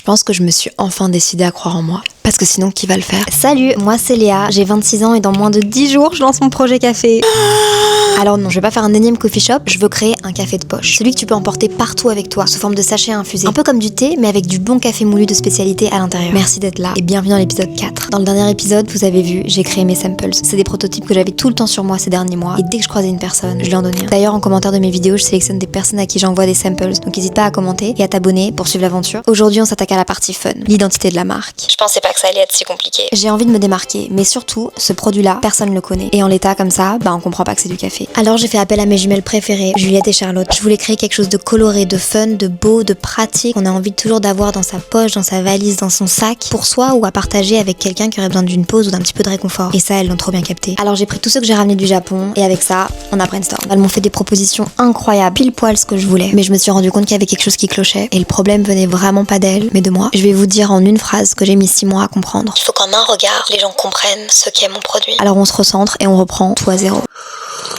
Je pense que je me suis enfin décidée à croire en moi. Parce que sinon, qui va le faire? Salut, moi c'est Léa, j'ai 26 ans et dans moins de 10 jours, je lance mon projet café. Alors non, je vais pas faire un énième coffee shop, je veux créer un café de poche. Celui que tu peux emporter partout avec toi, sous forme de sachet infusé. Un peu comme du thé, mais avec du bon café moulu de spécialité à l'intérieur. Merci d'être là et bienvenue dans l'épisode 4. Dans le dernier épisode, vous avez vu, j'ai créé mes samples. C'est des prototypes que j'avais tout le temps sur moi ces derniers mois. Et dès que je croisais une personne, je lui en donnais un. D'ailleurs, en commentaire de mes vidéos, je sélectionne des personnes à qui j'envoie des samples. Donc n'hésite pas à commenter et à t'abonner pour suivre l'aventure. Aujourd'hui, on s'attaque à la partie fun, l'identité de la marque. Je pensais pas que ça allait être si compliqué. J'ai envie de me démarquer, mais surtout, ce produit-là, personne le connaît. Et en l'état comme ça, on comprend pas que c'est du café. Alors j'ai fait appel à mes jumelles préférées, Juliette et Charlotte. Je voulais créer quelque chose de coloré, de fun, de beau, de pratique. On a envie toujours d'avoir dans sa poche, dans sa valise, dans son sac, pour soi ou à partager avec quelqu'un qui aurait besoin d'une pause ou d'un petit peu de réconfort. Et ça, elles l'ont trop bien capté. Alors j'ai pris tous ceux que j'ai ramenés du Japon, et avec ça, on a brainstorm. Elles m'ont fait des propositions incroyables, pile poil ce que je voulais. Mais je me suis rendu compte qu'il y avait quelque chose qui clochait, et le problème venait vraiment pas d'elles, mais de moi. Je vais vous dire en une phrase que j'ai mis 6 mois à comprendre. Il faut qu'en un regard, les gens comprennent ce qu'est mon produit. Alors on se recentre et on reprend tout à zéro.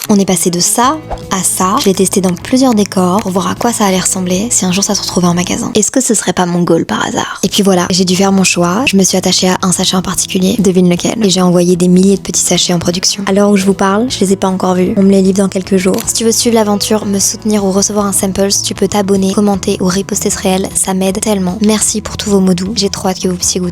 On est passé de ça à ça. Je l'ai testé dans plusieurs décors pour voir à quoi ça allait ressembler si un jour ça se retrouvait en magasin. Est-ce que ce serait pas mon goal par hasard? Et puis voilà, j'ai dû faire mon choix. Je me suis attachée à un sachet en particulier, devine lequel. Et j'ai envoyé des milliers de petits sachets en production. À l'heure où je vous parle, je les ai pas encore vus. On me les livre dans quelques jours. Si tu veux suivre l'aventure, me soutenir ou recevoir un sample, tu peux t'abonner, commenter ou reposter ce réel. Ça m'aide tellement. Merci pour tous vos mots doux. J'ai trop hâte que vous puissiez goûter.